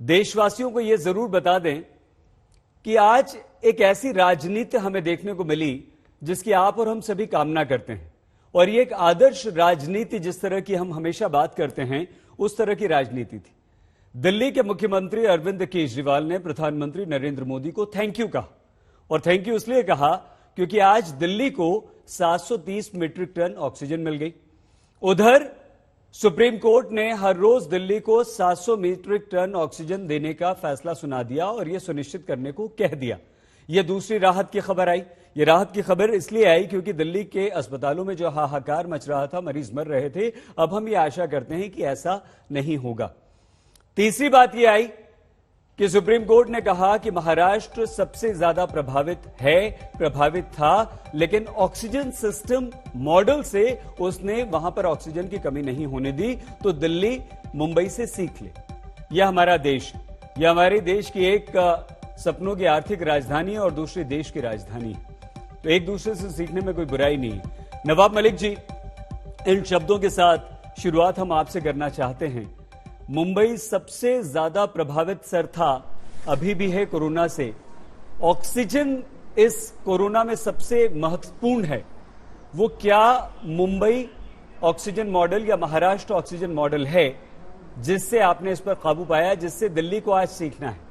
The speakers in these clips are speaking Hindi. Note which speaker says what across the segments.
Speaker 1: देशवासियों को यह जरूर बता दें कि आज एक ऐसी राजनीति हमें देखने को मिली जिसकी आप और हम सभी कामना करते हैं, और ये एक आदर्श राजनीति जिस तरह की हम हमेशा बात करते हैं उस तरह की राजनीति थी। दिल्ली के मुख्यमंत्री अरविंद केजरीवाल ने प्रधानमंत्री नरेंद्र मोदी को थैंक यू कहा, और थैंक यू इसलिए कहा क्योंकि आज दिल्ली को 730 मीट्रिक टन ऑक्सीजन मिल गई। उधर सुप्रीम कोर्ट ने हर रोज दिल्ली को 700 मीट्रिक टन ऑक्सीजन देने का फैसला सुना दिया और यह सुनिश्चित करने को कह दिया। यह दूसरी राहत की खबर आई। यह राहत की खबर इसलिए आई क्योंकि दिल्ली के अस्पतालों में जो हाहाकार मच रहा था, मरीज मर रहे थे, अब हम ये आशा करते हैं कि ऐसा नहीं होगा। तीसरी बात यह आई कि सुप्रीम कोर्ट ने कहा कि महाराष्ट्र सबसे ज्यादा प्रभावित था, लेकिन ऑक्सीजन सिस्टम मॉडल से उसने वहां पर ऑक्सीजन की कमी नहीं होने दी। तो दिल्ली मुंबई से सीख ले, यह हमारा देश, यह हमारे देश की एक सपनों की आर्थिक राजधानी है और दूसरी देश की राजधानी है, तो एक दूसरे से सीखने में कोई बुराई नहीं है। नवाब मलिक जी, इन शब्दों के साथ शुरुआत हम आपसे करना चाहते हैं। मुंबई सबसे ज्यादा प्रभावित शहर था, अभी भी है कोरोना से। ऑक्सीजन इस कोरोना में सबसे महत्वपूर्ण है, वो क्या मुंबई ऑक्सीजन मॉडल या महाराष्ट्र ऑक्सीजन मॉडल है जिससे आपने इस पर काबू पाया, जिससे दिल्ली को आज सीखना है?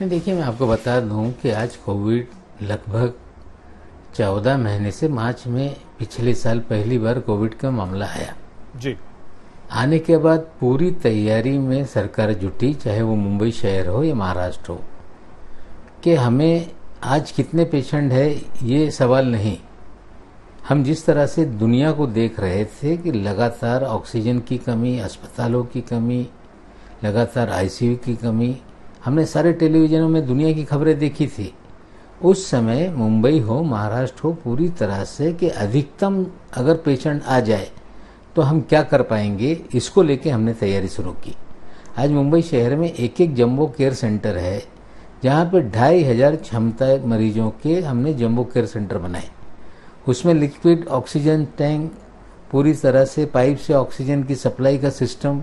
Speaker 2: देखिए, मैं आपको बता दूं कि आज कोविड लगभग 14 महीने से मार्च में पिछले साल पहली बार कोविड का मामला आया
Speaker 1: जी।
Speaker 2: आने के बाद पूरी तैयारी में सरकार जुटी, चाहे वो मुंबई शहर हो या महाराष्ट्र हो, कि हमें आज कितने पेशेंट है ये सवाल नहीं। हम जिस तरह से दुनिया को देख रहे थे कि लगातार ऑक्सीजन की कमी, अस्पतालों की कमी, लगातार आईसीयू की कमी, हमने सारे टेलीविजनों में दुनिया की खबरें देखी थी। उस समय मुंबई हो, महाराष्ट्र हो, पूरी तरह से कि अधिकतम अगर पेशेंट आ जाए तो हम क्या कर पाएंगे, इसको लेके हमने तैयारी शुरू की। आज मुंबई शहर में एक एक जंबो केयर सेंटर है, जहाँ पे 2500 क्षमता मरीजों के हमने जंबो केयर सेंटर बनाए। उसमें लिक्विड ऑक्सीजन टैंक, पूरी तरह से पाइप से ऑक्सीजन की सप्लाई का सिस्टम,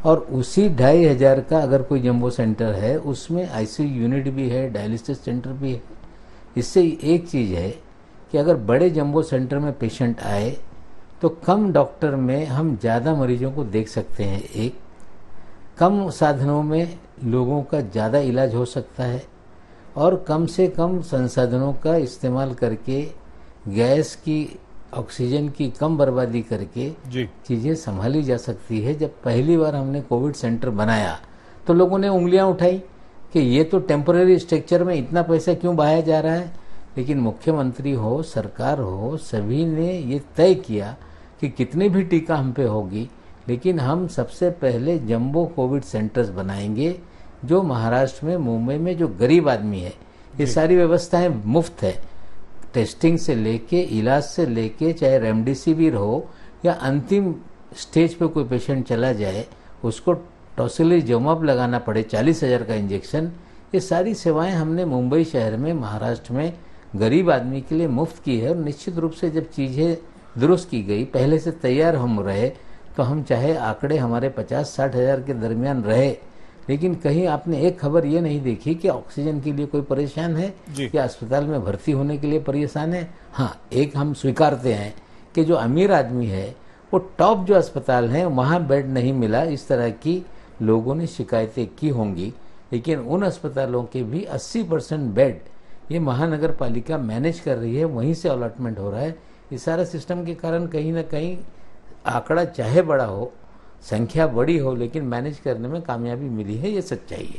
Speaker 2: और उसी 2500 का अगर कोई जंबो सेंटर है उसमें आईसीयू यूनिट भी है, डायलिसिस सेंटर भी है। इससे एक चीज़ है कि अगर बड़े जंबो सेंटर में पेशेंट आए तो कम डॉक्टर में हम ज़्यादा मरीजों को देख सकते हैं, एक कम साधनों में लोगों का ज़्यादा इलाज हो सकता है, और कम से कम संसाधनों का इस्तेमाल करके, गैस की, ऑक्सीजन की कम बर्बादी करके चीज़ें संभाली जा सकती है। जब पहली बार हमने कोविड सेंटर बनाया तो लोगों ने उंगलियां उठाई कि ये तो टेम्पररी स्ट्रक्चर में इतना पैसा क्यों बहाया जा रहा है। लेकिन मुख्यमंत्री हो, सरकार हो, सभी ने ये तय किया कि कितनी भी टीका हम पे होगी, लेकिन हम सबसे पहले जंबो कोविड सेंटर्स बनाएंगे। जो महाराष्ट्र में, मुंबई में जो गरीब आदमी है, ये सारी व्यवस्थाएं मुफ्त है, टेस्टिंग से लेके, इलाज से लेके, चाहे रेमडेसिविर हो या अंतिम स्टेज पे कोई पेशेंट चला जाए उसको टॉसिलिजुमैब लगाना पड़े 40,000 का इंजेक्शन, ये सारी सेवाएं हमने मुंबई शहर में, महाराष्ट्र में गरीब आदमी के लिए मुफ्त की है। और निश्चित रूप से जब चीज़ें दुरुस्त की गई, पहले से तैयार हम रहे, तो हम चाहे आंकड़े हमारे 50-60 हज़ार के दरमियान रहे, लेकिन कहीं आपने एक खबर ये नहीं देखी कि ऑक्सीजन के लिए कोई परेशान है या अस्पताल में भर्ती होने के लिए परेशान है। हाँ, एक हम स्वीकारते हैं कि जो अमीर आदमी है वो टॉप जो अस्पताल हैं वहाँ बेड नहीं मिला, इस तरह की लोगों ने शिकायतें की होंगी, लेकिन उन अस्पतालों के भी 80% बेड ये महानगर पालिका मैनेज कर रही है, वहीं से अलॉटमेंट हो रहा है। इस सारा सिस्टम के कारण कहीं ना कहीं आंकड़ा चाहे बड़ा हो, संख्या बड़ी हो, लेकिन मैनेज करने में कामयाबी मिली है, ये सच्चाई है।